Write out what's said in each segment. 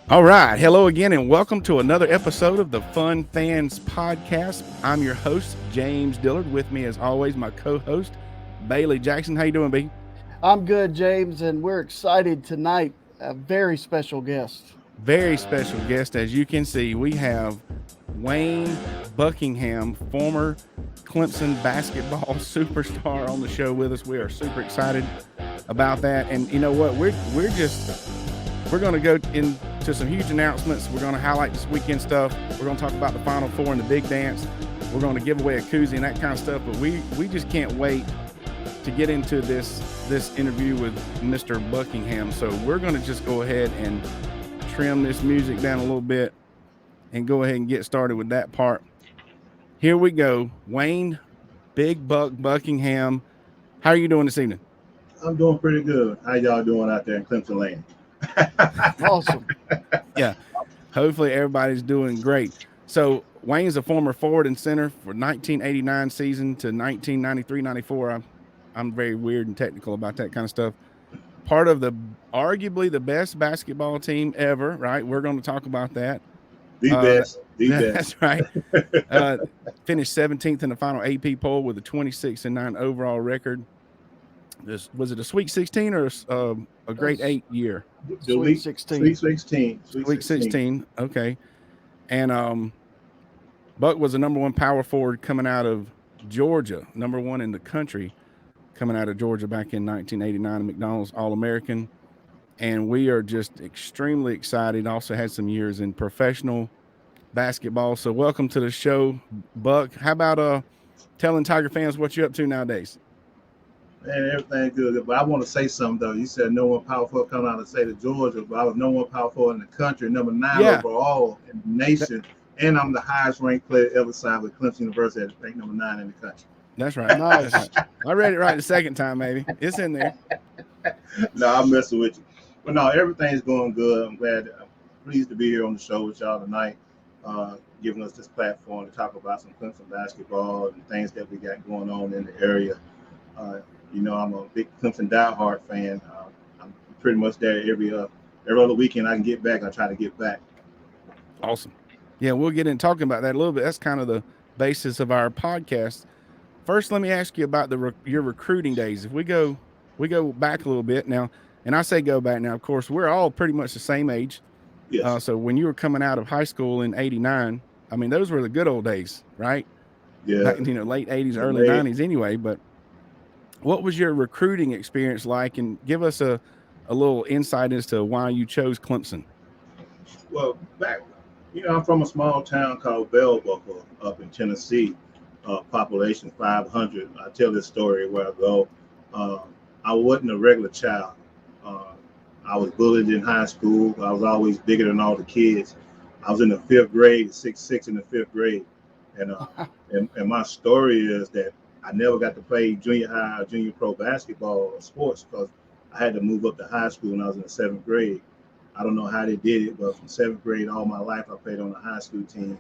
All right. Hello again, and welcome to another episode of the Fun Fans Podcast. I'm your host, James Dillard. With me, as always, my co-host, Bailey Jackson. How you doing, B? I'm good, James, and we're excited tonight. A very special guest. Very special guest. As you can see, we have Wayne Buckingham, former Clemson basketball superstar, on the show with us. We are super excited about that. And you know what? We're going to go into some huge announcements. We're going to highlight this weekend stuff. We're going to talk about the Final Four and the big dance. We're going to give away a koozie and that kind of stuff. But we just can't wait to get into this interview with Mr. Buckingham. So we're going to just go ahead and trim this music down a little bit and go ahead and get started with that part. Here we go. Wayne Big Buck Buckingham. How are you doing this evening? I'm doing pretty good. How y'all doing out there in Clemson Lane? Awesome. Yeah. Hopefully everybody's doing great. So Wayne's a former forward and center for 1989 season to 1993-94. I'm very weird and technical about that kind of stuff. Part of the arguably the best basketball team ever, right? We're going to talk about that. The best. That's right. Finished 17th in the final AP poll with a 26-9 overall record. Was it a Sweet 16 or a Great 8 year? Sweet 16. Sweet 16. Sweet 16. Okay. And Buck was the number one power forward coming out of Georgia, number one in the country coming out of Georgia back in 1989, McDonald's All-American. And we are just extremely excited. Also had some years in professional basketball. So welcome to the show, Buck. How about telling Tiger fans what you're up to nowadays? Man, everything good. But I want to say something, though. You said no one powerful coming out of the state of Georgia, but I was no one powerful in the country, number 9 overall in the nation. And I'm the highest ranked player ever signed with Clemson University, ranked number 9 in the country. That's right. Nice. That's right. I read it right the second time, maybe. It's in there. No, I'm messing with you. But no, everything's going good. I'm pleased to be here on the show with y'all tonight, giving us this platform to talk about some Clemson basketball and things that we got going on in the area. I'm a big Clemson diehard fan. I'm pretty much there every other weekend I can get back. I try to get back. Awesome. Yeah, we'll get in talking about that a little bit. That's kind of the basis of our podcast. First, let me ask you about your recruiting days. If we go back a little bit now, and I say go back now, of course, we're all pretty much the same age. Yes. So when you were coming out of high school in '89, I mean, those were the good old days, right? Yeah. Back, late '80s, early '90s anyway. But what was your recruiting experience like? And give us a little insight as to why you chose Clemson. Well, I'm from a small town called Bell Buckle up in Tennessee. Population 500. I tell this story where I go. I wasn't a regular child. I was bullied in high school. I was always bigger than all the kids. I was in the 5th grade, 6'6" in the 5th grade. And my story is that I never got to play junior high or junior pro basketball or sports because I had to move up to high school when I was in the 7th grade. I don't know how they did it, but from 7th grade all my life, I played on the high school team.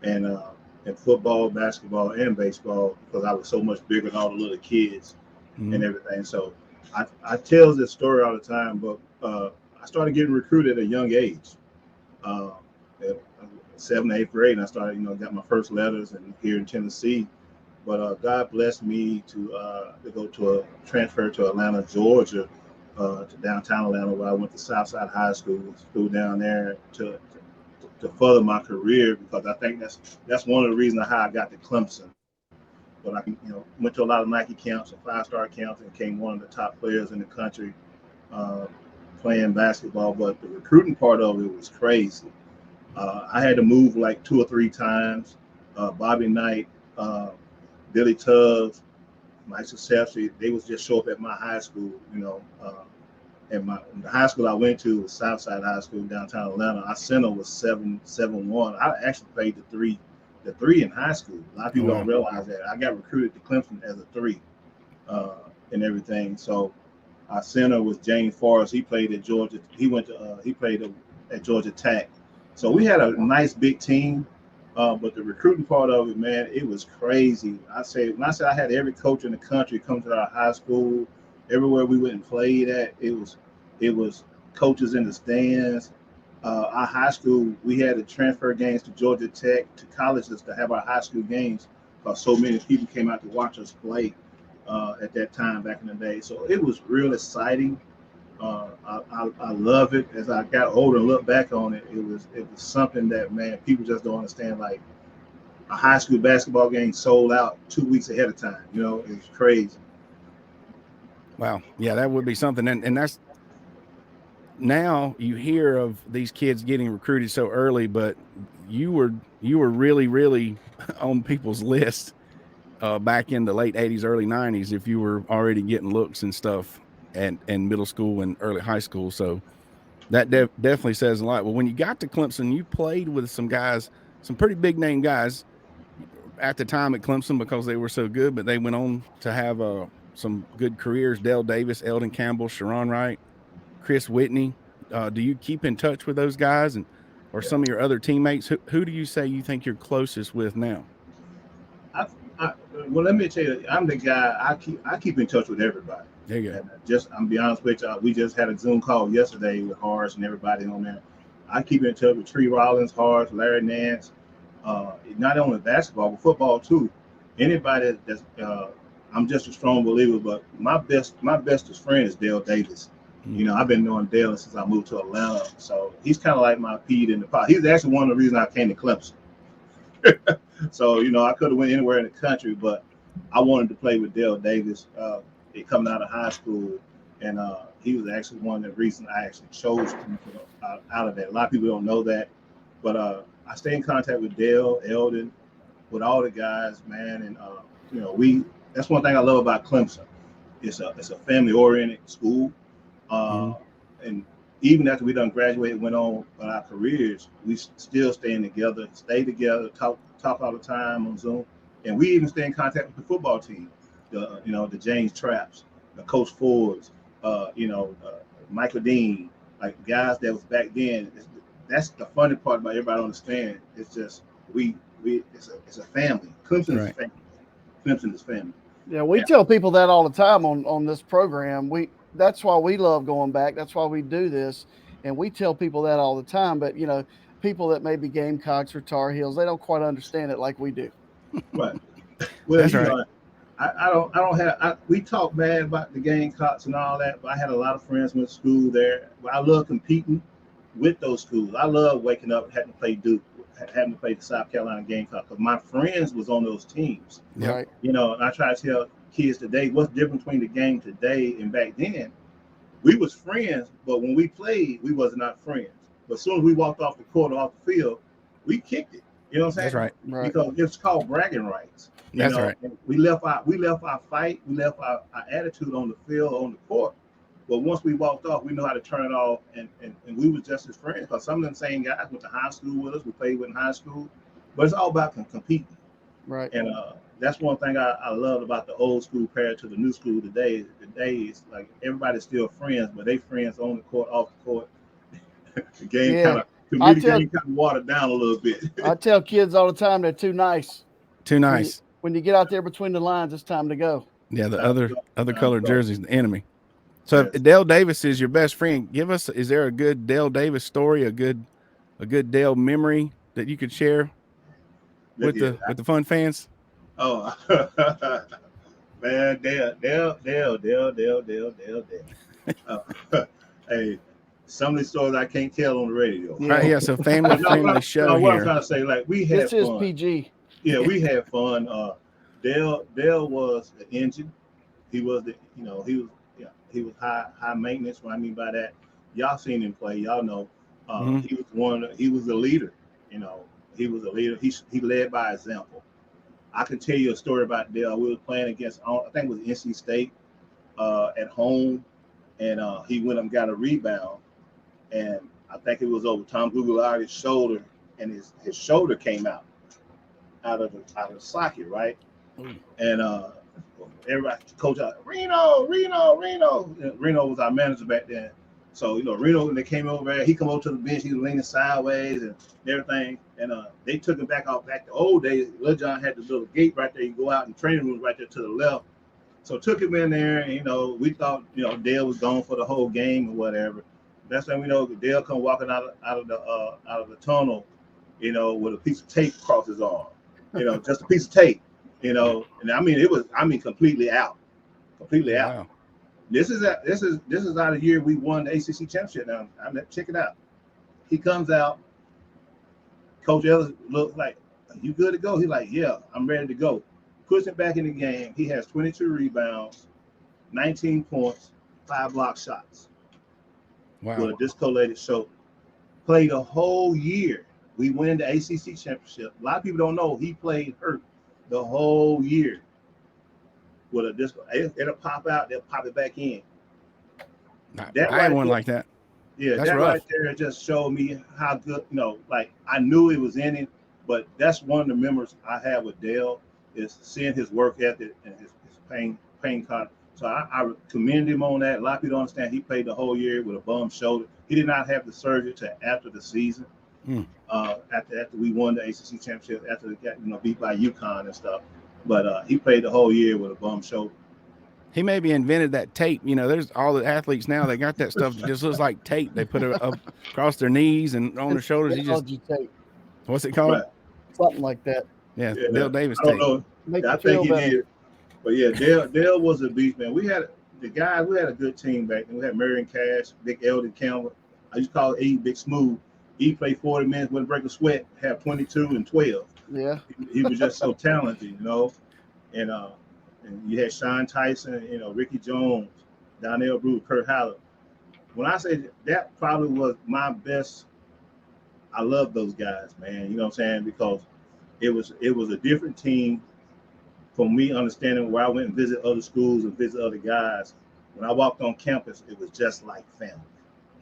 And in football, basketball, and baseball because I was so much bigger than all the little kids and everything. So I tell this story all the time, but I started getting recruited at a young age. At 7th, 8th grade, and I started, got my first letters and here in Tennessee. But God blessed me to go to a transfer to Atlanta, Georgia, to downtown Atlanta, where I went to Southside High School down there to further my career because I think that's one of the reasons how I got to Clemson. But I went to a lot of Nike camps and 5-star camps and became one of the top players in the country playing basketball. But the recruiting part of it was crazy. I had to move like 2 or 3 times. Bobby Knight, Billy Tubbs, Mike Successor, they was just show up at my high school, and the high school I went to was Southside High School downtown Atlanta. Our center was 7'1". I actually played the three in high school. A lot of people don't realize that. I got recruited to Clemson as a 3 and everything. So our center was James Forrest. He played at Georgia. He played at Georgia Tech. So we had a nice big team. But the recruiting part of it, man, it was crazy. When I said I had every coach in the country come to our high school, everywhere we went and played at, it was coaches in the stands. our high school, we had to transfer games to Georgia Tech, to colleges to have our high school games because so many people came out to watch us play at that time back in the day. So it was real exciting. I love it. As I got older and look back on it, it was something that, man, people just don't understand. Like a high school basketball game sold out 2 weeks ahead of time. You know, it's crazy. Wow. Yeah, that would be something. And that's, now you hear of these kids getting recruited so early, but you were really, really on people's list back in the late 80s, early 90s, if you were already getting looks and stuff and middle school and early high school. So that definitely says a lot. Well, when you got to Clemson, you played with some guys, some pretty big name guys at the time at Clemson because they were so good, but they went on to have some good careers. Dale Davis, Eldon Campbell, Sharon Wright, Chris Whitney. Do you keep in touch with those guys or Yeah. some of your other teammates? Who do you say you think you're closest with now? Well, let me tell you, I'm the guy. I keep in touch with everybody. There you go. And I'm be honest with you, we just had a Zoom call yesterday with Horace and everybody on there. I keep in touch with Tree Rollins, Horace, Larry Nance. Not only basketball but football too. Anybody that's I'm just a strong believer. But my bestest friend is Dale Davis. Mm-hmm. You know, I've been knowing Dale since I moved to Atlanta, so he's kind of like my peed in the pot. He's actually one of the reasons I came to Clemson. So, you know, I could have went anywhere in the country, but I wanted to play with Dale Davis. Coming out of high school, and he was actually one of the reasons I actually chose him out of that. A lot of people don't know that, but I stay in contact with Dale, Eldon, with all the guys, man. And you know, that's one thing I love about Clemson. It's a family-oriented school, and even after we done graduated, went on with our careers, we still stay together, talk all the time on Zoom, and we even stay in contact with the football team. The James Traps, the Coach Fords, Michael Dean, like guys that was back then. That's the funny part about everybody understand. It's just it's a family. Clemson is family. Clemson is family. Yeah, we tell people that all the time on this program. That's why we love going back. That's why we do this, and we tell people that all the time. But you know, people that may be Gamecocks or Tar Heels, they don't quite understand it like we do. Right. Well, that's right. We talk bad about the Gamecocks and all that, but I had a lot of friends went to school there. But I love competing with those schools. I love waking up and having to play Duke, having to play the South Carolina Gamecocks, because my friends was on those teams. Yep. Right. You know, and I try to tell kids today what's different between the game today and back then. We was friends, but when we played, we was not friends. But as soon as we walked off the court or off the field, we kicked it. You know what I'm saying? That's right. Because it's called bragging rights. That's right. We left our fight, we left our attitude on the field, on the court. But once we walked off, we know how to turn it off, and we was just as friends. Because some of them same guys went to high school with us, we played with in high school. But it's all about competing. Right. And that's one thing I love about the old school compared to the new school today. Today is like everybody's still friends, but they friends on the court, off the court. The game kind of watered down a little bit. I tell kids all the time they're too nice. Too nice. When you get out there between the lines, it's time to go. Yeah, the other colored jerseys, the enemy. So if Dale Davis is your best friend, is there a good Dale Davis story, a good Dale memory that you could share with the fun fans? Oh, man, Dale. Hey, some of these stories I can't tell on the radio. Yeah. Right, yeah, so family-friendly show here. What I'm trying to say, like, we had fun. This is PG. Yeah, we had fun. Dale was the engine. He was he was high maintenance. What I mean by that, y'all seen him play. Y'all know he was a leader. You know, he was a leader. He led by example. I can tell you a story about Dale. We were playing against, I think it was NC State at home, and he went up and got a rebound, and I think it was over Tom Guglielmi's shoulder, and his shoulder came out of the socket, right? And everybody, coach out, Reno. And Reno was our manager back then. So, you know, Reno, when they came over there, he come over to the bench, he was leaning sideways and everything. And they took him back to old days. Lil John had the little gate right there. You go out, and the training room right there to the left. So took him in there, and, you know, we thought, you know, Dale was gone for the whole game or whatever. Next thing we know, Dale come walking out of the tunnel, with a piece of tape across his arm, just a piece of tape, and I mean it was completely out. Wow. This is out of the year we won the ACC championship. Now, check it out. He comes out. Coach Ellis looks like, "Are you good to go?" He's like, "Yeah, I'm ready to go." Puts him back in the game. He has 22 rebounds, 19 points, 5 block shots. Wow. With a discolorated shoulder. Played a whole year. We win the ACC championship. A lot of people don't know he played hurt the whole year. With a disc, it'll pop out, they'll pop it back in. I had one like that. Yeah, that's that rough. right there just showed me how good, like I knew it was in him, but that's one of the memories I have with Dale is seeing his work ethic and his pain con. So I commend him on that. A lot of people don't understand he played the whole year with a bum shoulder. He did not have the surgery till after the season. After we won the ACC championship, after they got beat by UConn and stuff. But he played the whole year with a bum shoulder. He maybe invented that tape. There's all the athletes now, they got that stuff that just looks like tape. They put it up across their knees and on their shoulders. Tape. What's it called? Right. Something like that. Yeah, Dale Davis I don't tape. know. I think he did. But yeah, Dale was a beast, man. We had a good team back then. We had Marion Cash, Big Eldon Campbell. I used to call E Big Smooth. He played 40 minutes, wouldn't break a sweat, have 22 and 12. Yeah. He was just so talented, And you had Sean Tyson, Ricky Jones, Donnell Bruce, Kurt Haller. When I say that probably was my best, I love those guys, man. You know what I'm saying? Because it was a different team from me understanding where I went and visit other schools and visit other guys. When I walked on campus, it was just like family.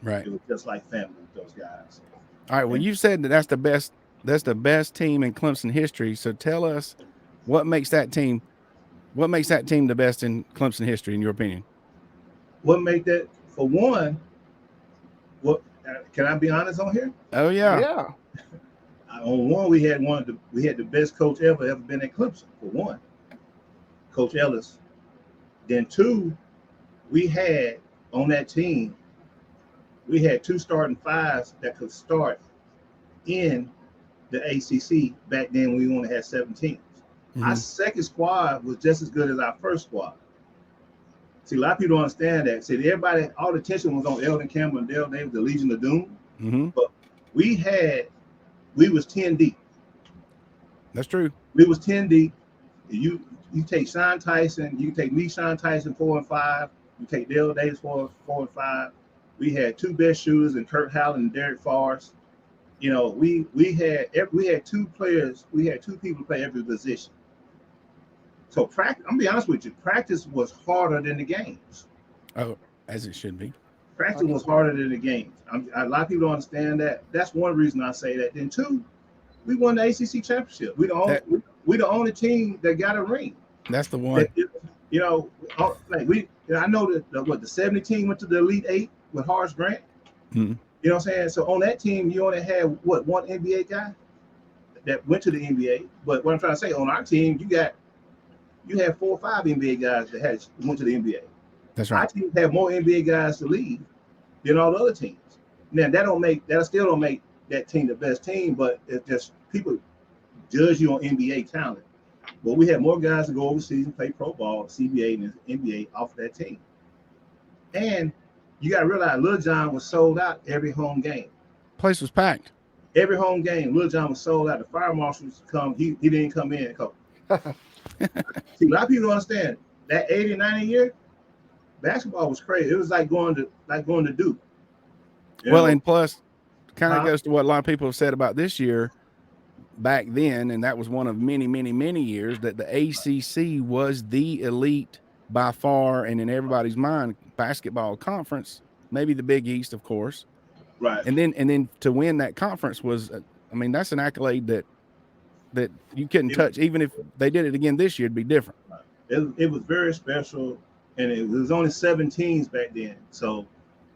Right. It was just like family with those guys. All right. Well, you said that's the best team in Clemson history. So tell us what makes that team the best in Clemson history, in your opinion? What made that, for one, can I be honest on here? Oh yeah. Yeah. On one, we had the best coach ever been at Clemson, for one. Coach Ellis. Then two, we had on that team, we had 2 starting fives that could start in the ACC. Back then, we only had 7 teams. Mm-hmm. Our second squad was just as good as our first squad. See, a lot of people don't understand that. See, everybody, all the attention was on Eldon Campbell and Dale Davis, the Legion of Doom. Mm-hmm. But we was 10 deep. That's true. We was 10 deep. You take Sean Tyson, you take me, Sean Tyson, 4 and 5. You take Dale Davis 4 and 5. We had 2 best shooters in Kurt Howland and Derek Forrest. We had 2 players. We had 2 people to play every position. So practice. I'm gonna be honest with you. Practice was harder than the games. Oh, as it should be. Practice was harder than the games. A lot of people don't understand that. That's one reason I say that. Then 2, we won the ACC championship. We the only team that got a ring. That's the one. I know that the 70 team went to the Elite 8 with Horace Grant. Mm-hmm. You know what I'm saying? So on that team, you only had one NBA guy that went to the NBA. But what I'm trying to say, on our team, you had 4 or 5 NBA guys that went to the NBA. That's right. Our team had more NBA guys to leave than all the other teams. Now that still don't make that team the best team, but it's just people judge you on NBA talent. But we had more guys to go overseas and play pro ball, CBA and NBA off of that team. And you got to realize Lil John was sold out every home game. Place was packed. Every home game, Lil John was sold out. The fire marshals come, he didn't come in. See, a lot of people don't understand that 80, 90 year, basketball was crazy. It was like going to Duke. Well, and plus, kind of goes to what a lot of people have said about this year. Back then, and that was one of many, many, many years, that the ACC was the elite by far, and in everybody's mind, basketball conference, maybe the Big East, of course. Right. And then to win that conference was, that's an accolade that you couldn't touch. Even if they did it again this year, it'd be different. It was very special, and it was only 7 teams back then. So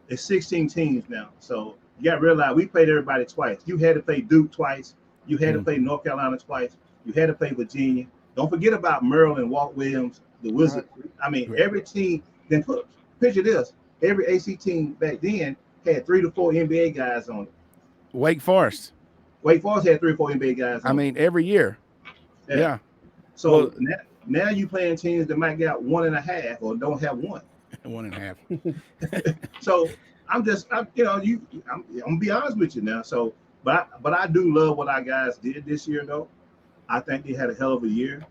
it's 16 teams now. So you got to realize we played everybody twice. You had to play Duke twice. You had to play North Carolina twice. You had to play Virginia. Don't forget about Maryland, Walt Williams, the Wizards. Every team. Then picture this: every AC team back then had 3 to 4 NBA guys on it. Wake Forest. Wake Forest had 3 or 4 NBA guys on it. I mean, every year. Yeah. So now you playing teams that might get 1.5 or don't have one. 1.5. So I'm gonna be honest with you now. So, but I do love what our guys did this year, though. I think they had a hell of a year.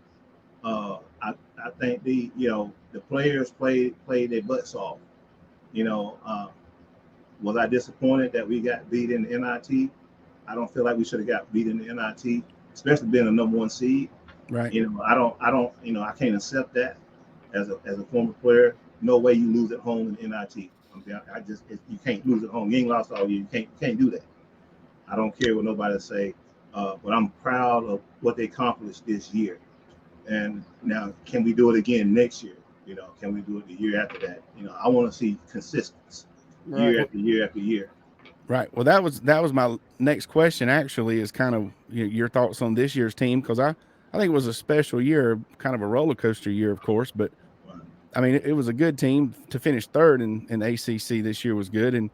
I think the players played their butts off. Was I disappointed that we got beat in the NIT? I don't feel like we should have got beat in the NIT, especially being a number 1 seed. Right. I can't accept that as a former player. No way you lose at home in the NIT. You can't lose at home. You ain't lost all year. You can't do that. I don't care what nobody say, but I'm proud of what they accomplished this year. And now, can we do it again next year? Can we do it the year after that? I want to see consistency year after year after year. Right. Well, that was my next question. Actually, is kind of your thoughts on this year's team, because I think it was a special year, kind of a roller coaster year, of course. But I mean, it was a good team to finish third in ACC this year was good.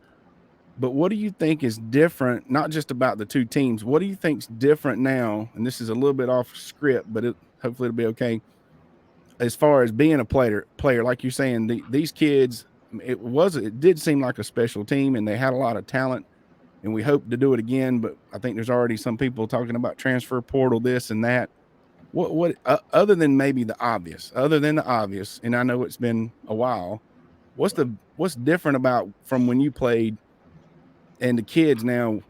But what do you think is different? Not just about the two teams. What do you think's different now? And this is a little bit off script, but hopefully it'll be okay. As far as being a player, like you're saying, these kids, it did seem like a special team, and they had a lot of talent, and we hope to do it again. But I think there's already some people talking about transfer portal, this and that. What other than maybe the obvious, and I know it's been a while, what's different about from when you played and the kids now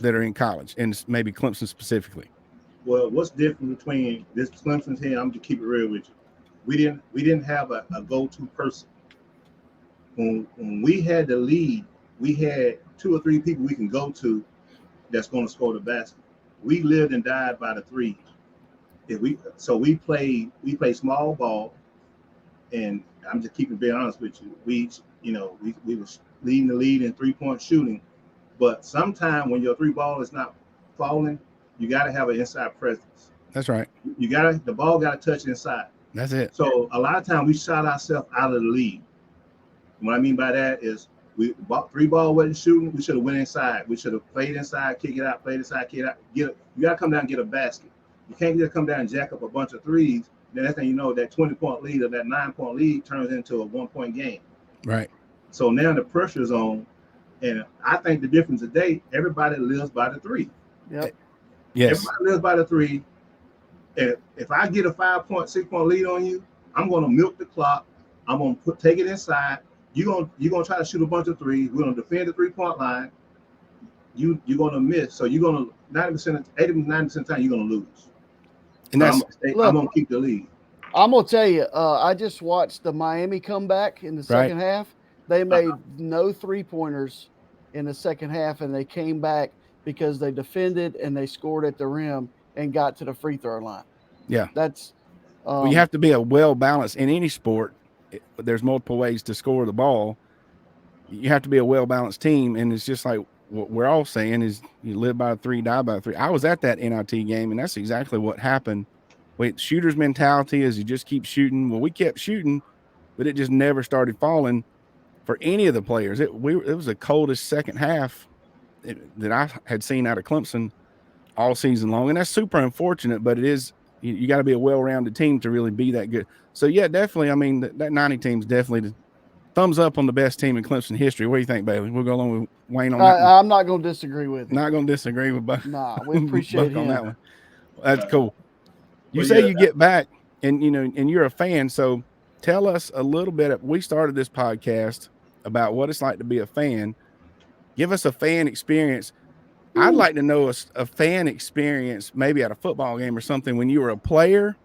that are in college, and maybe Clemson specifically? Well, what's different between this Clemson team? I'm gonna keep it real with you. We didn't have a go-to person. When we had the lead, we had 2 or 3 people we can go to that's going to score the basket. We lived and died by the three. We played small ball, and I'm just keeping being honest with you. We was leading the lead in 3-point shooting, but sometime when your 3 ball is not falling, you got to have an inside presence. That's right. The ball got to touch inside. That's it. So a lot of times we shot ourselves out of the lead. What I mean by that is 3 ball wasn't shooting. We should have went inside. We should have played inside, kick it out, played inside, kick it out. You got to come down and get a basket. You can't just come down and jack up a bunch of threes. Then that's when you know that 20-point lead or that 9-point lead turns into a 1-point game. Right. So now the pressure's on, and I think the difference today, everybody lives by the 3. Yep. Yes. Everybody lives by the 3. And if I get a 5-point, 6-point lead on you, I'm going to milk the clock. I'm going to take it inside. You're gonna try to shoot a bunch of threes. We're gonna defend the 3-point line. You're gonna miss. So you're gonna 90%, 80-90% of the time you're gonna lose. And I'm gonna keep the lead. I'm gonna tell you, I just watched the Miami comeback in the second half. They made no 3-pointers in the second half, and they came back because they defended and they scored at the rim and got to the free throw line. Yeah, that's. You have to be a well balanced in any sport. There's multiple ways to score the ball. You have to be a well-balanced team, and it's just like what we're all saying is you live by 3, die by 3. I was at that NIT game, and that's exactly what happened. Shooter's mentality is you just keep shooting. Well, we kept shooting, but it just never started falling for any of the players. It was the coldest second half that I had seen out of Clemson all season long, and that's super unfortunate, but it is. You got to be a well-rounded team to really be that good. So, yeah, definitely. I mean, that 90 team's definitely the thumbs up on the best team in Clemson history. What do you think, Bailey? We'll go along with Wayne on that one. I'm not going to disagree with you. Not going to disagree with Buck. Nah, we appreciate him on that one. That's cool. You say you get back, and and you're a fan. So tell us a little bit. We started this podcast about what it's like to be a fan. Give us a fan experience. I'd like to know a fan experience, maybe at a football game or something, when you were a player,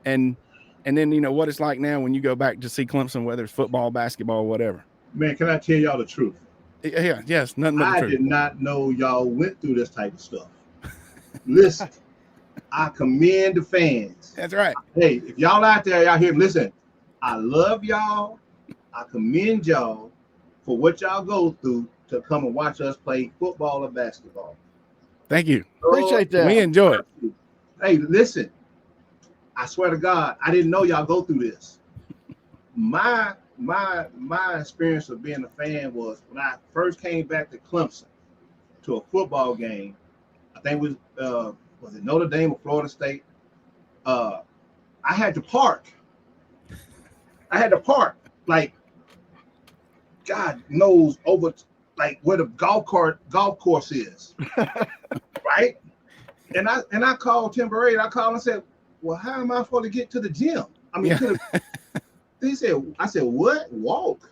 and then what it's like now when you go back to see Clemson, whether it's football, basketball, whatever. Man, can I tell y'all the truth? Yeah, yes, nothing but the truth. I did not know y'all went through this type of stuff. Listen, I commend the fans. That's right. Hey, if y'all out there, y'all hear me, listen, I love y'all. I commend y'all for what y'all go through to come and watch us play football or basketball. Thank you. Appreciate that. We enjoy it. Hey, listen, I swear to God, I didn't know y'all go through this. My my experience of being a fan was when I first came back to Clemson to a football game. I think it was it Notre Dame or Florida State. I had to park. Like God knows over like where the golf course is, right? And I called Tim Brady. I called and said, "Well, how am I supposed to get to the gym? I mean, to the." I said, "What? Walk?"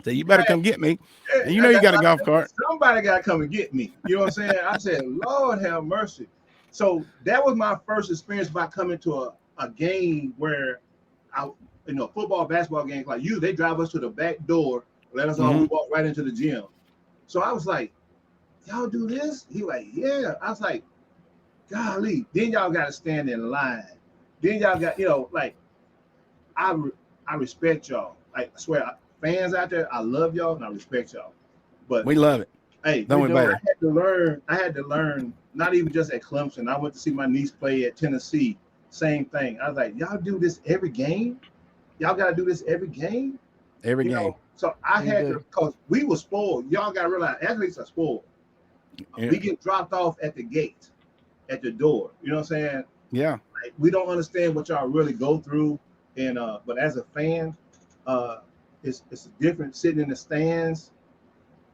So you better come get me. And you know you got a golf cart. Somebody got to come and get me. You know what I'm saying? I said, "Lord have mercy." So that was my first experience by coming to a game where football, basketball games like they drive us to the back door, let us all walk right into the gym. So I was like, "Y'all do this?" He like, "Yeah." I was like, "Golly." Then y'all got to stand in line. Then y'all got, like, I respect y'all. Like, I swear, fans out there, I love y'all and I respect y'all. But we love it. Hey, I had to learn, not even just at Clemson. I went to see my niece play at Tennessee. Same thing. I was like, y'all do this every game? Y'all got to do this every game? Every game. So I had to, because we were spoiled. Y'all got to realize, athletes are spoiled. Yeah. We get dropped off at the gate, at the door. You know what I'm saying? Yeah. Like, we don't understand what y'all really go through. And but as a fan, it's different sitting in the stands.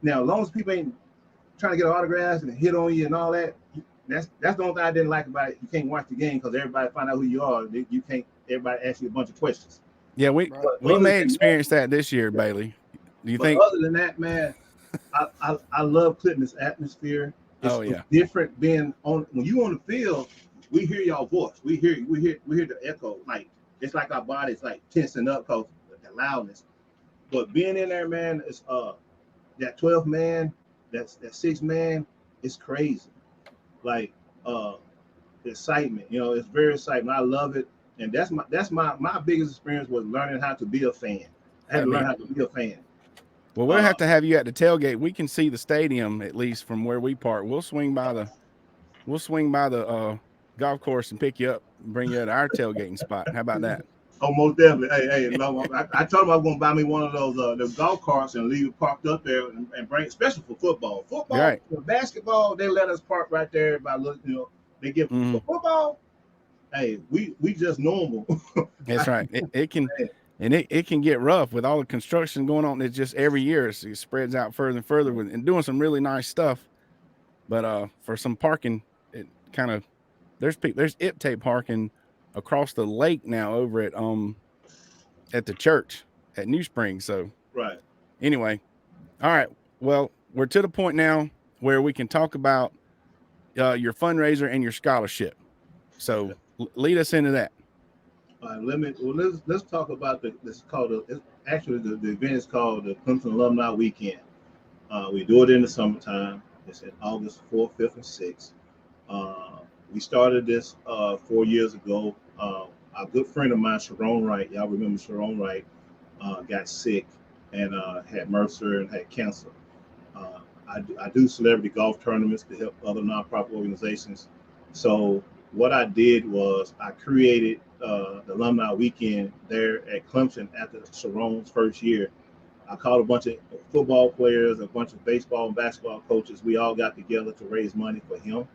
Now, as long as people ain't trying to get autographs and hit on you and all that, that's the only thing I didn't like about it. You can't watch the game because everybody find out who you are. You can't. Everybody ask you a bunch of questions. Yeah, we may experience that this year, Bailey. Do you think? Other than that, man, I love Clinton's atmosphere. It's different being on when you on the field. We hear y'all voice. We hear the echo. Like it's like our bodies like tensing up because the loudness. But being in there, man, it's that 12 man, that 6 man, it's crazy. Like the excitement, it's very exciting. I love it, and that's my biggest experience was learning how to be a fan. I had to learn how to be a fan. Well, we'll have to have you at the tailgate. We can see the stadium at least from where we park. We'll swing by the golf course and pick you up and bring you to our tailgating spot. How about that? Oh, most definitely. Hey, I told him I was going to buy me one of those the golf carts and leave it parked up there and bring, especially for football. Right. For basketball, they let us park right there by they give for football. Hey, we just normal. That's right. It can. And it can get rough with all the construction going on. It's just every year it spreads out further and further and doing some really nice stuff. But for some parking, it kind of there's IPTAY parking across the lake now over at the church at New Springs. So right. Anyway, all right. Well, we're to the point now where we can talk about your fundraiser and your scholarship. So lead us into that. Let's talk about the event is called the Clemson Alumni Weekend. We do it in the summertime. It's in August 4th, 5th, and 6th. We started this 4 years ago. A good friend of mine, Sharon Wright, y'all remember Sharon Wright, got sick and had Mercer and had cancer. I do celebrity golf tournaments to help other nonprofit organizations. So what I did was I created the alumni weekend there at Clemson after Sharon's first year. I called a bunch of football players, a bunch of baseball and basketball coaches. We all got together to raise money for him.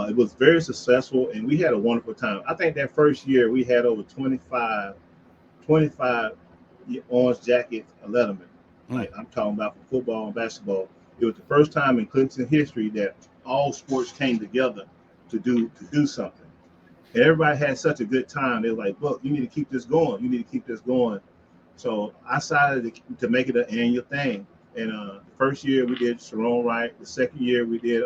It was very successful, and we had a wonderful time. I think that first year we had over 25 orange jacket Letterman. Like I'm talking about for football and basketball. It was the first time in Clemson history that all sports came together to do something. And everybody had such a good time. They were like, look, you need to keep this going. You need to keep this going. So I decided to make it an annual thing. And the first year we did Sharon Wright. The second year we did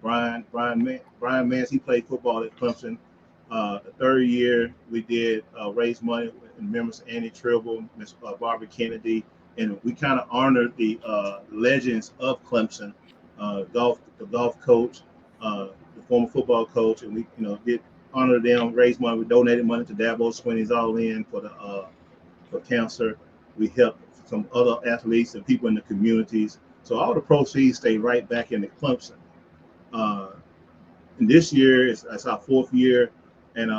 Brian Mance. He played football at Clemson. The third year we did raise money in remembrance of Annie Tribble, Miss Barbara Kennedy, and we kind of honored the legends of Clemson, the golf coach, the former football coach, and we did honor them, raise money. We donated money to Dabo Swinney's All In for cancer. We helped some other athletes and people in the communities. So all the proceeds stay right back into Clemson. And this year it's our 4th year, and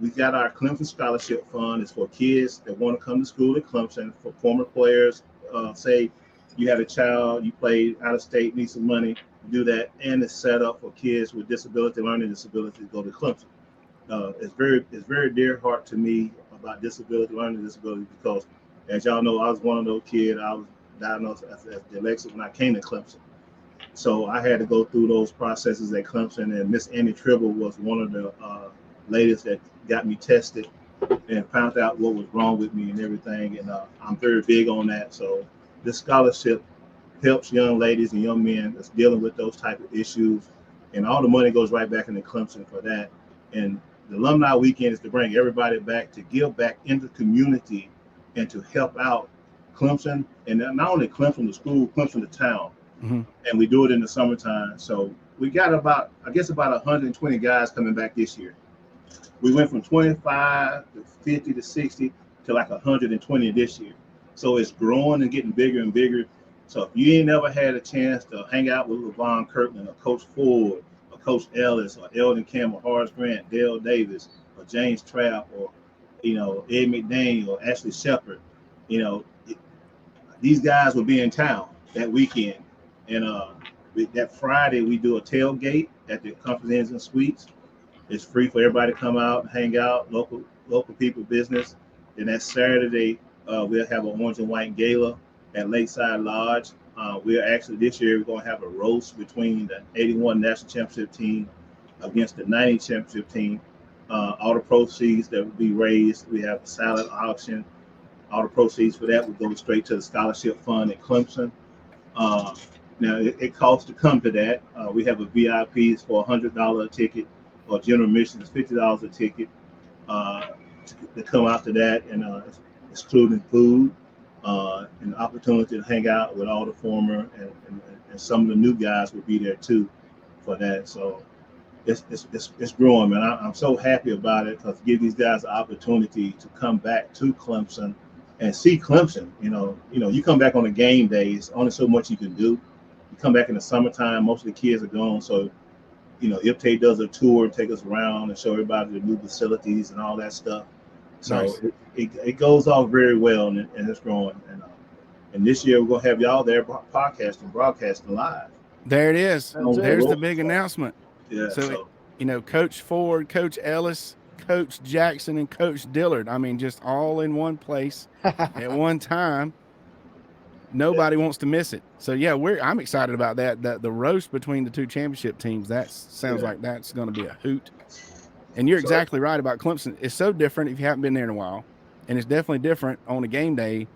We got our Clemson Scholarship Fund. It's for kids that want to come to school at Clemson, for former players. Say you had a child, you played out of state, need some money, do that. And it's set up for kids with disability, learning disability to go to Clemson. It's very dear heart to me about disability, learning disability, because as y'all know, I was one of those kids. I was diagnosed as dyslexic when I came to Clemson. So I had to go through those processes at Clemson, and Miss Annie Tribble was one of the ladies that got me tested and found out what was wrong with me and everything. And I'm very big on that. So this scholarship helps young ladies and young men that's dealing with those type of issues, and all the money goes right back into Clemson for that. And the alumni weekend is to bring everybody back, to give back into the community and to help out Clemson, and not only Clemson the school, Clemson the town. Mm-hmm. And we do it in the summertime. So we got about 120 guys coming back this year. We went from 25 to 50 to 60 to like 120 this year. So it's growing and getting bigger and bigger. So if you ain't never had a chance to hang out with LeVon Kirkland or Coach Ford or Coach Ellis or Eldon Campbell, Horace Grant, Dale Davis or James Trapp or Ed McDaniel or Ashley Shepard, these guys will be in town that weekend. And that Friday we do a tailgate at the Conference Inns and Suites. It's free for everybody to come out and hang out, local people business. And that Saturday we'll have an orange and white gala at Lakeside Lodge. This year we're going to have a roast between the 81 national championship team against the 90 championship team. All the proceeds that will be raised, we have a silent auction. All the proceeds for that will go straight to the scholarship fund at Clemson. Now it costs to come to that. We have a VIP for $100 a ticket, or general admission is $50 a ticket to come out to that, and excluding food and the opportunity to hang out with all the former and some of the new guys will be there too for that. So it's growing, man. I'm so happy about it, because give these guys the opportunity to come back to Clemson and see Clemson. You come back on a game day, it's only so much you can do. You come back in the summertime, most of the kids are gone. So, IPTAY does a tour and take us around and show everybody the new facilities and all that stuff. So Nice. it goes off very well, and it's growing. And this year we're going to have y'all there broadcasting live. There it is. That's There's it. the big announcement. Yeah. So, Coach Ford, Coach Ellis, Coach Jackson, and Coach Dillard. I mean, just all in one place at one time. Nobody wants to miss it. So yeah, I'm excited about that. That the roast between the two championship teams. That sounds like that's going to be a hoot. And you're exactly right about Clemson. It's so different if you haven't been there in a while, and it's definitely different on a game day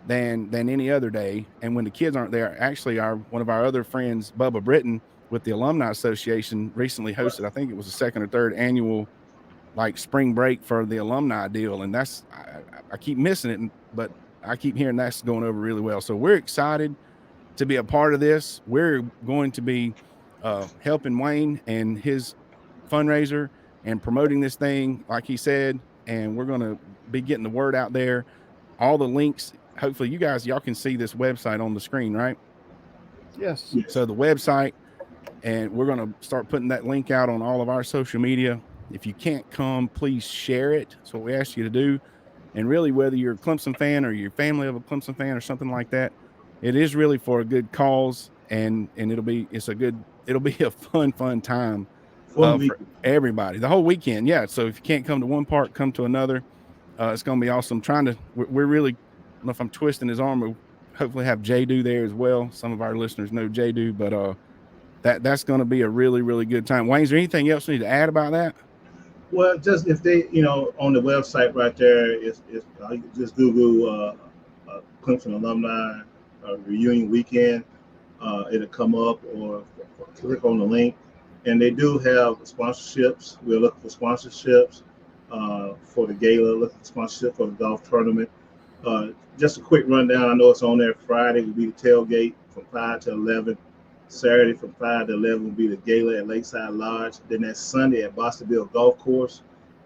than any other day. And when the kids aren't there, actually, one of our other friends, Bubba Britton, with the Alumni Association, recently hosted, I think it was the second or third annual spring break for the alumni deal, and that's I keep missing it, but I keep hearing that's going over really well. So we're excited to be a part of this. We're going to be helping Wayne and his fundraiser and promoting this thing, like he said, and we're going to be getting the word out there. All the links, hopefully y'all can see this website on the screen, right? Yes. So the website, and we're going to start putting that link out on all of our social media. If you can't come, please share it. That's what we ask you to do. And really, whether you're a Clemson fan or your family of a Clemson fan or something like that, it is really for a good cause, and it'll be a fun time for everybody, the whole weekend. Yeah. So if you can't come to one part, come to another. It's going to be awesome. We're really, I don't know if I'm twisting his arm. We'll hopefully have J-Do there as well. Some of our listeners know J-Do, but that's going to be a really, really good time. Wayne, is there anything else you need to add about that? Well, just if they, on the website right there, just Google Clemson Alumni Reunion Weekend. It'll come up, or click on the link. And they do have sponsorships. We're looking for sponsorships for the gala, looking for sponsorship for the golf tournament. Just a quick rundown. I know it's on there. Friday will be the tailgate from 5 to 11. Saturday from 5 to 11 will be the gala at Lakeside Lodge. Then that Sunday at Bostonville Golf Course,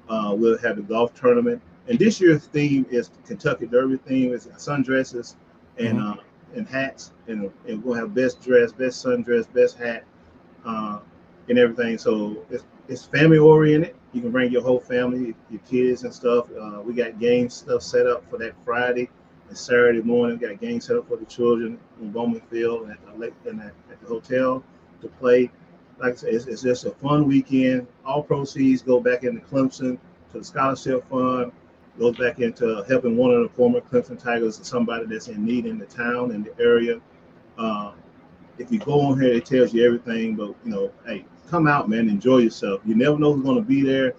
we'll have the golf tournament. And this year's theme is Kentucky Derby theme. It's sundresses and hats. And we'll have best dress, best sundress, best hat, and everything. So it's family oriented. You can bring your whole family, your kids and stuff. We got game stuff set up for that Friday and Saturday morning. We got games set up for the children in Bowman Field and at the hotel to play. Like I said, it's just a fun weekend. All proceeds go back into Clemson to the scholarship fund. Goes back into helping one of the former Clemson Tigers or somebody that's in need in the town, in the area. If you go on here, it tells you everything. But, hey, come out, man. Enjoy yourself. You never know who's going to be there.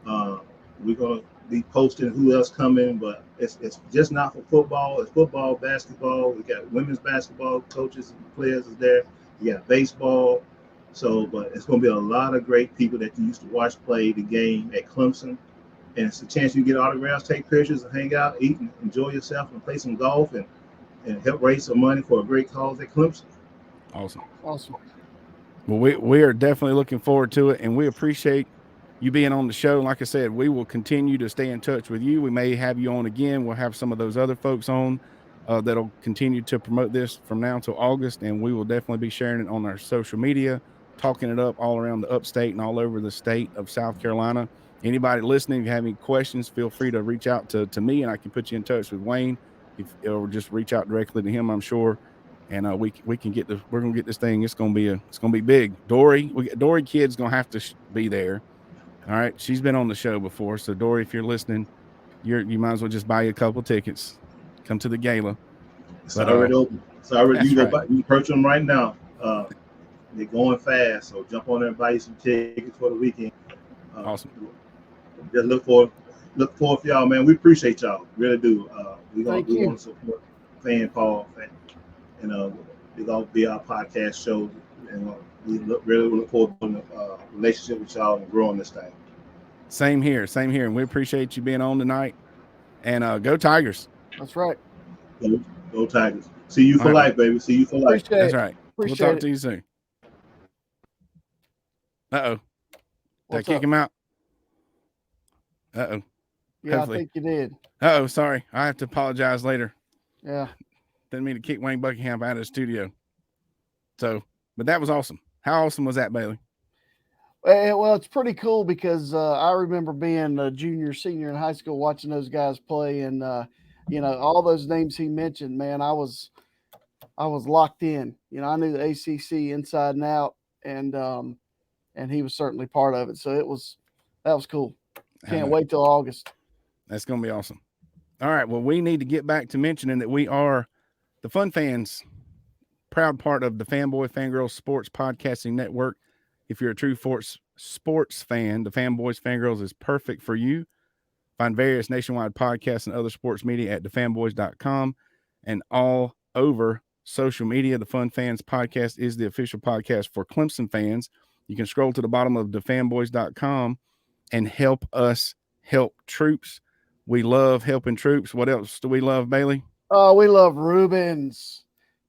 We're going to be posting who else coming. But it's just not for football. It's football, basketball. We got women's basketball coaches and players is there. You got baseball. But it's going to be a lot of great people that you used to watch play the game at Clemson. And it's a chance you get autographs, take pictures, and hang out, eat, and enjoy yourself, and play some golf, and help raise some money for a great cause at Clemson. Awesome. Well, we are definitely looking forward to it, and we appreciate you being on the show. Like I said, we will continue to stay in touch with you. We may have you on again. We'll have some of those other folks on that'll continue to promote this from now until August, and we will definitely be sharing it on our social media, talking it up all around the upstate and all over the state of South Carolina. Anybody listening, if you have any questions, feel free to reach out to me, and I can put you in touch with Wayne, or just reach out directly to him, I'm sure. And we're gonna get this thing. It's gonna be big. Dory Kid's gonna have to be there. All right, she's been on the show before, so Dory, if you're listening, you might as well just buy you a couple tickets, come to the gala. It's already open. It's already you can purchase them right now. They're going fast, so jump on there and buy you some tickets for the weekend. Awesome. Just look for y'all, man. We appreciate y'all, really do. We want to support Fan Paul, and they're gonna be our podcast show, and we really look forward to the relationship with y'all and growing this thing. Same here, and we appreciate you being on tonight. And go Tigers. That's right. Go Tigers. See you for life, baby. See you for life. That's right. We'll talk to you soon. Did I kick him out? Yeah, hopefully. I think you did. Sorry. I have to apologize later. Yeah. Didn't mean to kick Wayne Buckingham out of the studio. But that was awesome. How awesome was that, Bailey? Well, it's pretty cool because I remember being a junior, senior in high school, watching those guys play, and all those names he mentioned. Man, I was locked in. I knew the ACC inside and out, and he was certainly part of it. So that was cool. Can't wait till August. That's going to be awesome. All right. Well, we need to get back to mentioning that we are the Fun Fans, proud part of the Fanboy Fangirls Sports Podcasting Network. If you're a true sports fan, the Fanboys Fangirls is perfect for you. Find various nationwide podcasts and other sports media at thefanboys.com and all over social media. The Fun Fans Podcast is the official podcast for Clemson fans. You can scroll to the bottom of thefanboys.com and help us help troops. We love helping troops. What else do we love, Bailey? We love Rubens.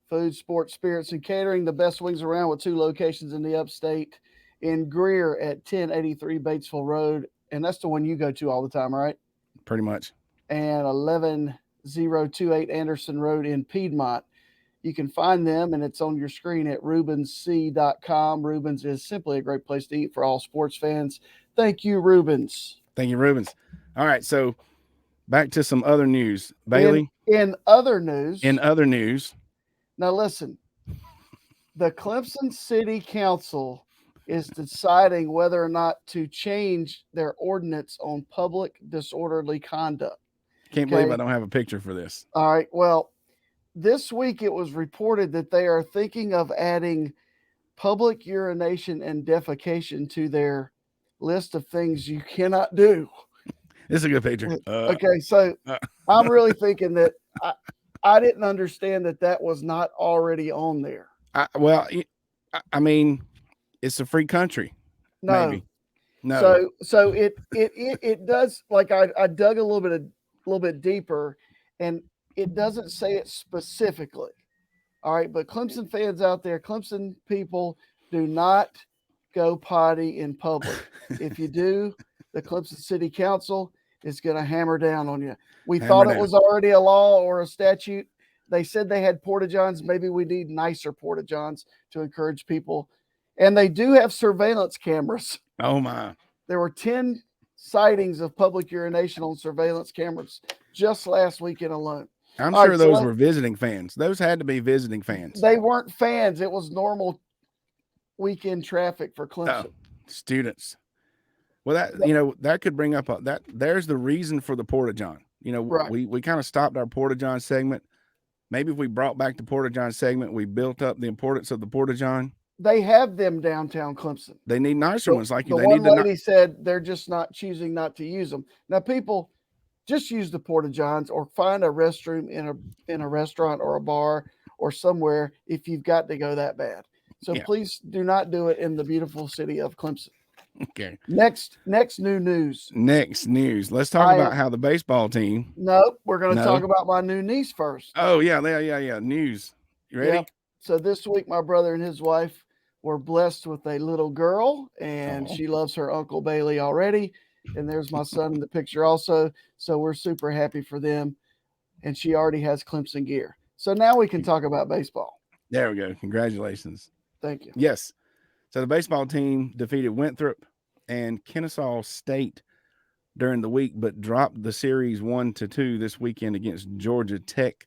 Food, sports, spirits, and catering. The best wings around with 2 locations in the upstate. In Greer at 1083 Batesville Road. And that's the one you go to all the time, right? Pretty much. And 11028 Anderson Road in Piedmont. You can find them, and it's on your screen at rubensc.com. Rubens is simply a great place to eat for all sports fans. Thank you, Rubens. Thank you, Rubens. All right, so back to some other news. Bailey? In other news. Now, listen. The Clemson City Council is deciding whether or not to change their ordinance on public disorderly conduct. Can't believe I don't have a picture for this. All right, well, this week it was reported that they are thinking of adding public urination and defecation to their list of things you cannot do. This is a good picture. Okay, so I'm really thinking that I didn't understand that was not already on there. I mean, it's a free country. No. Maybe. No. So it does, like I dug a little bit deeper, and it doesn't say it specifically. All right, but Clemson fans out there, Clemson people, do not go potty in public. If you do, the Clemson City Council is going to hammer down on you. We thought it was already a law or a statute. They said they had porta-johns. Maybe we need nicer porta-johns to encourage people. And they do have surveillance cameras. Oh, my. There were 10 sightings of public urination on surveillance cameras just last weekend alone. I'm All sure right, those so were visiting fans. Those had to be visiting fans. they weren't fans. It was normal weekend traffic for Oh, Clemson. students. Well, that could bring up that there's the reason for the Porta-John. Right. We kind of stopped our Porta-John segment. Maybe if we brought back the Porta-John segment, we built up the importance of the Porta-John. They have them downtown Clemson. They need nicer ones like you. The They one need lady said they're just not choosing not to use them. Now, people just use the Porta-Johns or find a restroom in a restaurant or a bar or somewhere if you've got to go that bad. So please do not do it in the beautiful city of Clemson. Okay. Next new news. Next news. Let's talk about how the baseball team. Nope, we're going to talk about my new niece first. Oh yeah. News. You ready? Yep. So this week, my brother and his wife were blessed with a little girl, and she loves her Uncle Bailey already. And there's my son in the picture also. So we're super happy for them. And she already has Clemson gear. So now we can talk about baseball. There we go. Congratulations. Thank you. Yes. So the baseball team defeated Winthrop and Kennesaw State during the week, but dropped the series 1-2 this weekend against Georgia Tech.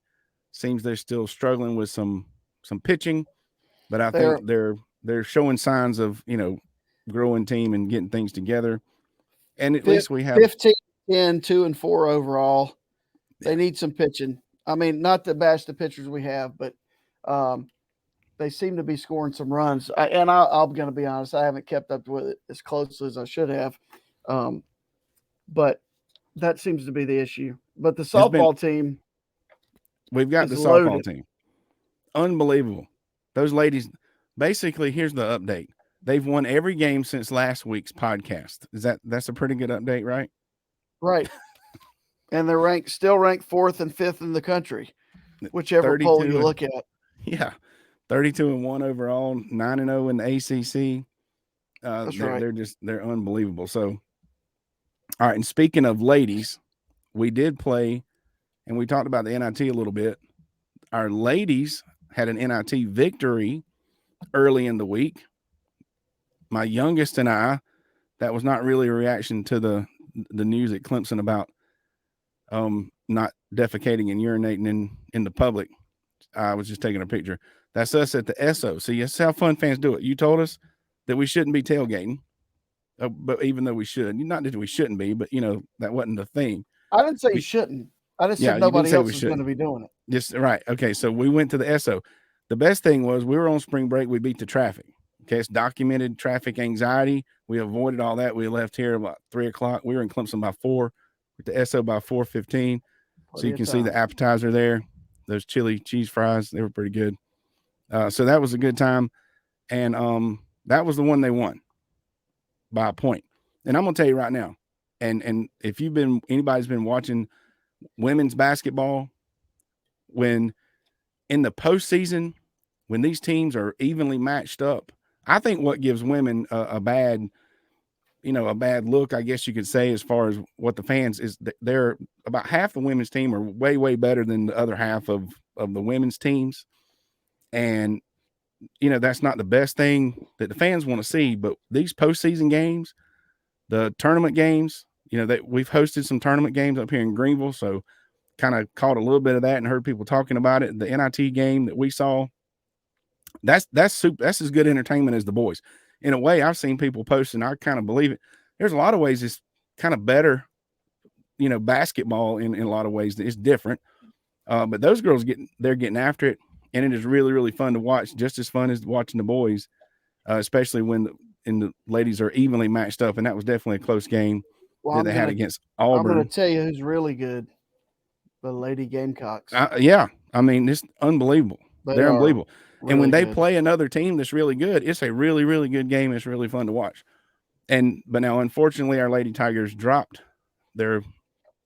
Seems they're still struggling with some pitching, but I think they're showing signs of, growing team and getting things together. And at least we have 15, 10, 2-4 overall. They need some pitching. I mean, not to bash the pitchers we have, but they seem to be scoring some runs. I'm going to be honest, I haven't kept up with it as closely as I should have. But that seems to be the issue. But the softball team. We've got the softball team. Unbelievable. Those ladies, basically, here's the update. They've won every game since last week's podcast. That's a pretty good update, right? Right. And they're still ranked 4th and 5th in the country, whichever poll you look at. Yeah. 32-1 overall, 9-0 in the ACC. That's right. They're unbelievable. So, all right. And speaking of ladies, we did play, and we talked about the NIT a little bit. Our ladies had an NIT victory early in the week. My youngest and I, that was not really a reaction to the news at Clemson about not defecating and urinating in the public. I was just taking a picture. That's us at the SO. See, that's how fun fans do it. You told us that we shouldn't be tailgating, but even though we should, not that we shouldn't be, but that wasn't the thing. I didn't say you shouldn't. I just said nobody else is going to be doing it. Just right. Okay, so we went to the SO. The best thing was we were on spring break. We beat the traffic. Okay, it's documented traffic anxiety. We avoided all that. We left here about 3:00. We were in Clemson by 4. With the SO by 4:15. So you can see the appetizer there. Those chili cheese fries, they were pretty good. So that was a good time. And that was the one they won by a point. And I'm going to tell you right now, and if anybody's been watching women's basketball, when in the postseason, when these teams are evenly matched up, I think what gives women a bad look, I guess you could say, as far as what the fans is, they're about half the women's team are way, way better than the other half of the women's teams. And, that's not the best thing that the fans want to see, but these postseason games, the tournament games, that we've hosted some tournament games up here in Greenville. So kind of caught a little bit of that and heard people talking about it. The NIT game that we saw, that's as good entertainment as the boys. In a way, I've seen people post, and I kind of believe it. There's a lot of ways it's kind of better, basketball in a lot of ways. It's different. But those girls they're getting after it, and it is really, really fun to watch, just as fun as watching the boys, especially when the ladies are evenly matched up, and that was definitely a close game that they had against Auburn. I'm going to tell you who's really good, the Lady Gamecocks. Yeah, I mean, it's unbelievable. They're unbelievable. Really and when they good. play another team that's really good, it's a really, really good game. It's really fun to watch. But now, unfortunately, our Lady Tigers dropped their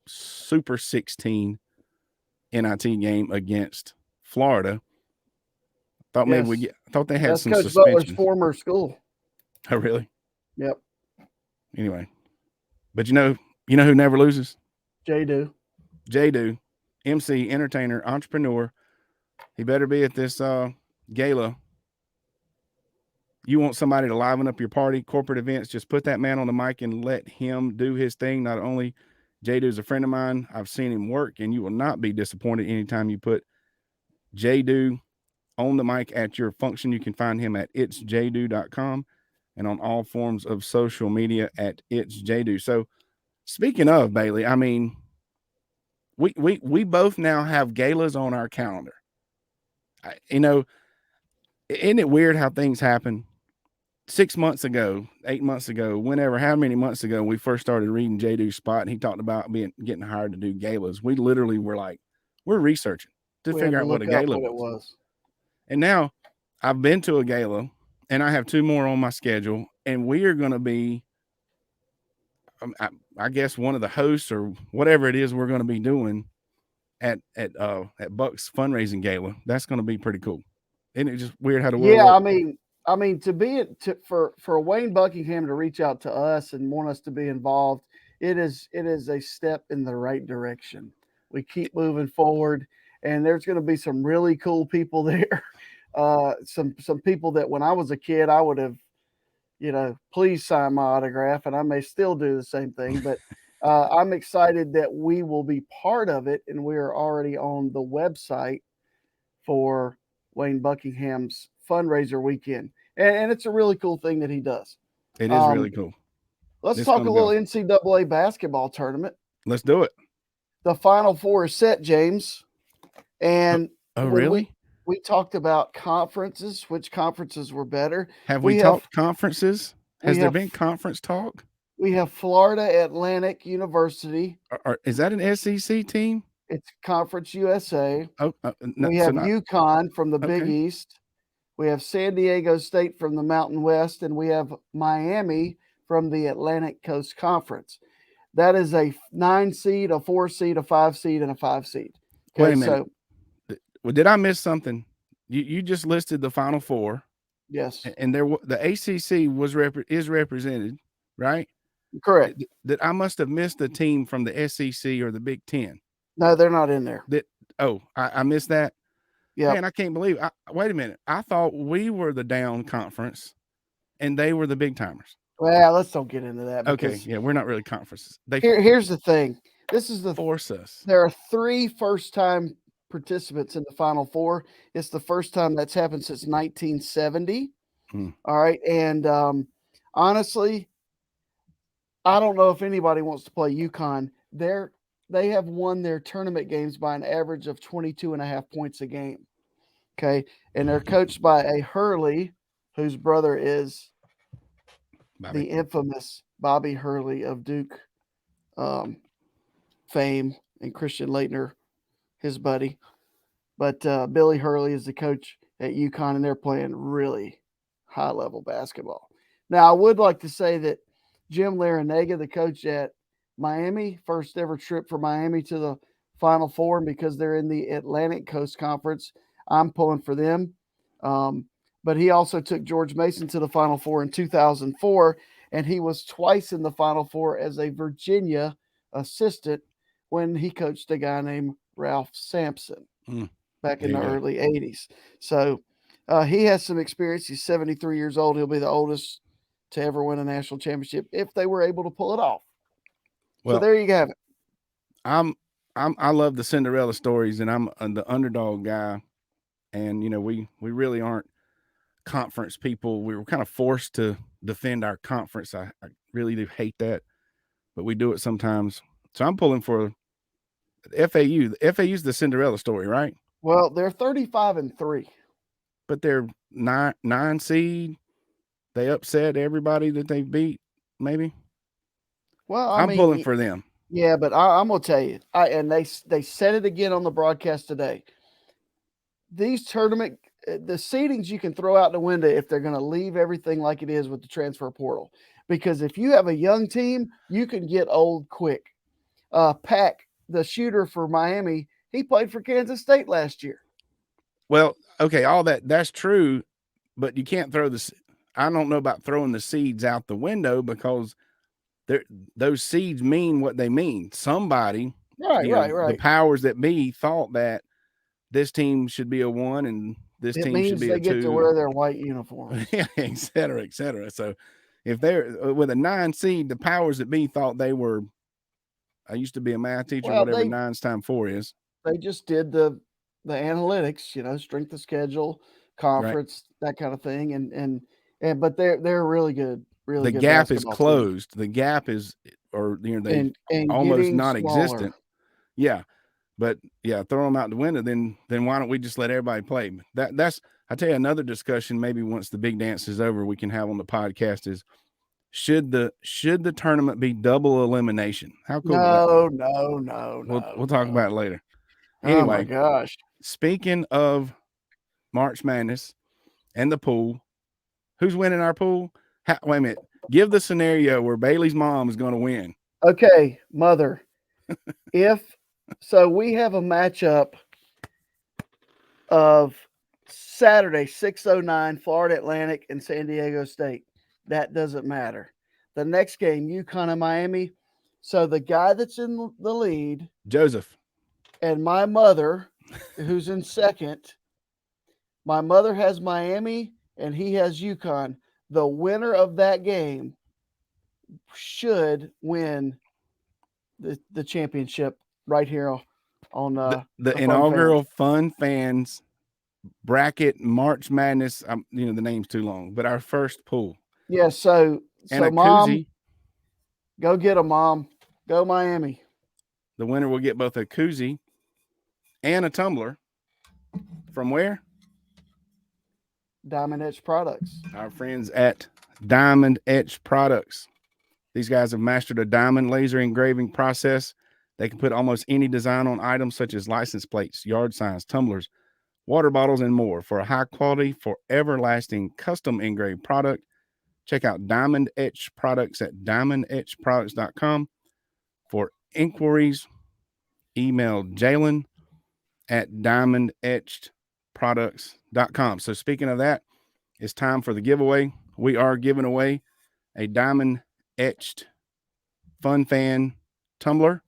Super 16 NIT game against Florida. I thought they had some suspensions. Butler's former school. Oh, really? Yep. Anyway, but you know who never loses? J-Do, MC, entertainer, entrepreneur. He better be at this gala You want somebody to liven up your party, corporate events, just put that man on the mic and let him do his thing. Not only J-Du's a friend of mine, I've seen him work, and you will not be disappointed anytime you put J-Du on the mic at your function. You can find him at itsjdu.com and on all forms of social media at itsjdu. So speaking of, Bailey, I mean, we both now have galas on our calendar. Isn't it weird how things happen? 6 months ago, 8 months ago, whenever, how many months ago we first started reading J-Du's spot, and he talked about getting hired to do galas. We literally were like, we're researching to figure out what a gala was. And now I've been to a gala, and I have 2 more on my schedule, and we are going to be, I guess, one of the hosts or whatever it is we're going to be doing at Buck's fundraising gala. That's going to be pretty cool. Isn't it just weird how the world works? I mean, for Wayne Buckingham to reach out to us and want us to be involved, it is a step in the right direction. We keep moving forward, and there's going to be some really cool people there. Some people that when I was a kid, I would have, please sign my autograph, and I may still do the same thing. But I'm excited that we will be part of it, and we are already on the website for Wayne Buckingham's fundraiser weekend, and it's a really cool thing that he does. It is really cool. Let's talk a little NCAA basketball tournament. Let's do it. The Final Four is set, James, and really? We talked about conferences, which conferences were better. Have we talked conferences? Has there been conference talk? We have Florida Atlantic University. Is that an SEC team? It's Conference USA. No, we have UConn from the Big East. We have San Diego State from the Mountain West, and we have Miami from the Atlantic Coast Conference. That is a 9 seed, a 4 seed, a 5 seed, and a 5 seed. Okay, wait a minute. Well, did I miss something? You just listed the Final Four. Yes. And the ACC is represented, right? Correct. That I must have missed a team from the SEC or the Big Ten. No, they're not in there. I missed that. Yeah. Man, I can't believe it. Wait a minute. I thought we were the down conference and they were the big timers. Well, let's don't get into that. Okay. Yeah, we're not really conferences. Here's the thing. This is the force us. There are 3 first-time participants in the Final Four. It's the first time that's happened since 1970. All right. And honestly, I don't know if anybody wants to play UConn. They have won their tournament games by an average of 22.5 points a game. Okay. And they're coached by a Hurley, whose brother is the infamous Bobby Hurley of Duke fame, and Christian Laettner, his buddy. But Billy Hurley is the coach at UConn, and they're playing really high-level basketball. Now, I would like to say that Jim Larinaga, the coach at Miami, first ever trip for Miami to the Final Four, and because they're in the Atlantic Coast Conference, I'm pulling for them. But he also took George Mason to the Final Four in 2004, and he was twice in the Final Four as a Virginia assistant when he coached a guy named Ralph Sampson back in the early 80s. So he has some experience. He's 73 years old. He'll be the oldest to ever win a national championship if they were able to pull it off. Well, so there you have it. I love the Cinderella stories, and I'm the underdog guy. And we really aren't conference people. We were kind of forced to defend our conference. I really do hate that, but we do it sometimes. So I'm pulling for FAU. The FAU's the Cinderella story, right? Well, they're 35-3, but they're 9 seed. They upset everybody that they beat, maybe. Well, I'm pulling for them. Yeah, but I'm gonna tell you, and they said it again on the broadcast today. These tournament, the seedings you can throw out the window if they're going to leave everything like it is with the transfer portal. Because if you have a young team, you can get old quick. Pack, the shooter for Miami, he played for Kansas State last year. Well, okay, all that's true, but you can't throw I don't know about throwing the seeds out the window, because those seeds mean what they mean. Somebody, right. The powers that be thought that this team should be a 1 and this It team should means be they a get 2. to wear their white uniforms. Yeah, et cetera, et cetera. So if they're with a 9 seed, the powers that be thought they were, I used to be a math teacher, Well, whatever 9 times 4 is. They just did the analytics, strength of schedule, conference, that kind of thing. And but they're really good, really The good gap is basketball team. closed. The gap is, or they and almost getting non-existent. smaller. Yeah. But yeah, throw them out the window. Then why don't we just let everybody play? That's I tell you, another discussion maybe once the big dance is over we can have on the podcast is should the tournament be double elimination? How cool would that be? No. We'll talk about it later. Oh my Anyway, gosh. speaking of March Madness and the pool, who's winning our pool? Wait a minute. Give the scenario where Bailey's mom is going to win. Okay, mother. So we have a matchup of Saturday, 6:09, Florida Atlantic and San Diego State. That doesn't matter. The next game, UConn and Miami. So the guy that's in the lead, Joseph, and my mother, who's in second, my mother has Miami and he has UConn. The winner of that game should win the championship right here on the inaugural Fun Fans bracket March Madness. The name's too long, but our first pool. Yeah, so mom, koozie. Go get a mom. Go Miami. The winner will get both a koozie and a tumbler. From where? Diamond Etch Products. Our friends at Diamond Etch Products. These guys have mastered a diamond laser engraving process. They can put almost any design on items such as license plates, yard signs, tumblers, water bottles, and more. For a high quality, forever lasting custom engraved product, check out Diamond Etch Products at diamondetchproducts.com. For inquiries, email Jalen at diamondetchedproducts.com. So speaking of that, it's time for the giveaway. We are giving away a diamond etched Fun Fan tumbler.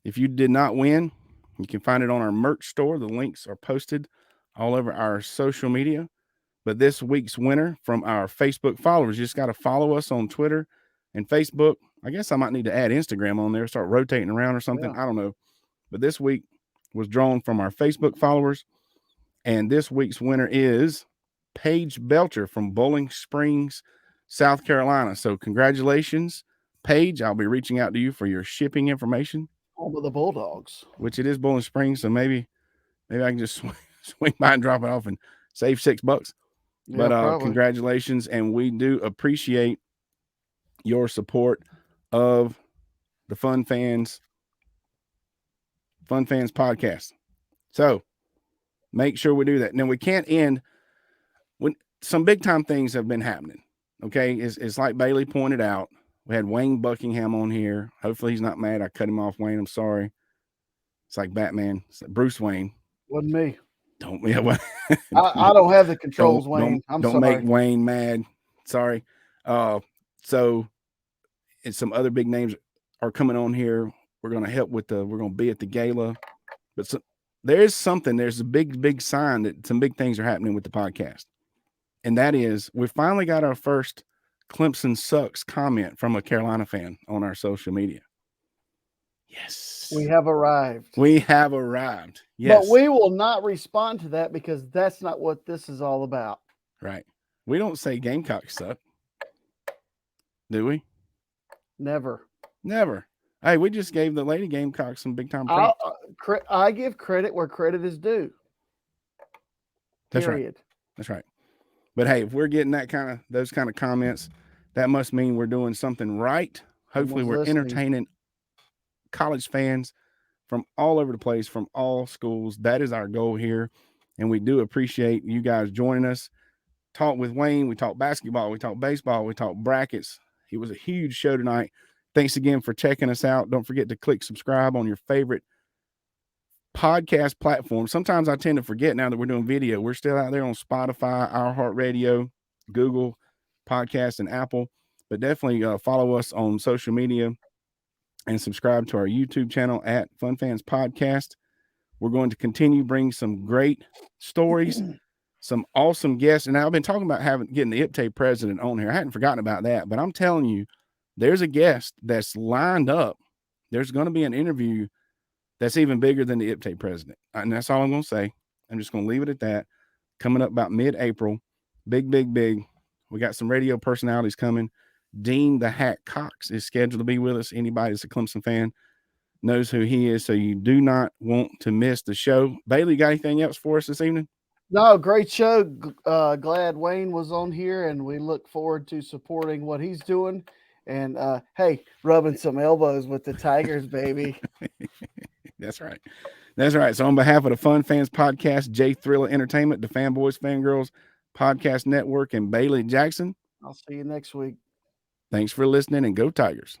If you did not win, you can find it on our merch store. The links are posted all over our social media. But this week's winner from our Facebook followers, you just got to follow us on Twitter and Facebook. I guess I might need to add Instagram on there, start rotating around or something. Yeah. I don't know. But this week was drawn from our Facebook followers. And this week's winner is Paige Belcher from Bowling Springs, South Carolina. So congratulations, Paige. I'll be reaching out to you for your shipping information. Home of the Bulldogs. Which it is Bowling Springs. So maybe I can just swing by and drop it off and save $6. Yeah, but congratulations. And we do appreciate your support of the Fun Fans podcast. So make sure we do that. Now we can't end when some big time things have been happening. Okay. It's like Bailey pointed out. We had Wayne Buckingham on here. Hopefully he's not mad. I cut him off, Wayne. I'm sorry. It's like Batman. It's like Bruce Wayne. Wasn't me. I don't have the controls, Wayne. I'm sorry. Don't make Wayne mad. Sorry. So and some other big names are coming on here. We're going to help with we're going to be at the gala. But there's a big sign that some big things are happening with the podcast. And that is, we finally got our first Clemson sucks comment from a Carolina fan on our social media. Yes. We have arrived. Yes. But we will not respond to that because that's not what this is all about. Right. We don't say Gamecocks suck. Do we? Never. Hey, we just gave the Lady Gamecocks some big time props. I give credit where credit is due. Period. That's right. But hey, if we're getting those kind of comments, that must mean we're doing something right. Hopefully we're entertaining college fans from all over the place, from all schools. That is our goal here. And we do appreciate you guys joining us. Talk with Wayne. We talk basketball. We talk baseball. We talk brackets. It was a huge show tonight. Thanks again for checking us out. Don't forget to click subscribe on your favorite podcast platform. Sometimes I tend to forget now that we're doing video. We're still out there on Spotify, iHeartRadio, Google Podcasts, and Apple. But definitely follow us on social media and subscribe to our YouTube channel at Fun Fans Podcast. We're going to continue bring some great stories, some awesome guests. And I've been talking about getting the IPTAY president on here. I hadn't forgotten about that, but I'm telling you, there's a guest that's lined up. There's going to be an interview that's even bigger than the IPTAY president. And that's all I'm going to say. I'm just going to leave it at that. Coming up about mid-April, big. We got some radio personalities coming. Dean the Hack Cox is scheduled to be with us. Anybody that's a Clemson fan knows who he is, so you do not want to miss the show. Bailey, you got anything else for us this evening? No, great show. Glad Wayne was on here, and we look forward to supporting what he's doing. And hey, rubbing some elbows with the Tigers, baby. That's right. That's right. So on behalf of the Fun Fans Podcast, Jay Thriller Entertainment, the Fanboys, Fangirls Podcast Network, and Bailey Jackson, I'll see you next week. Thanks for listening, and go Tigers.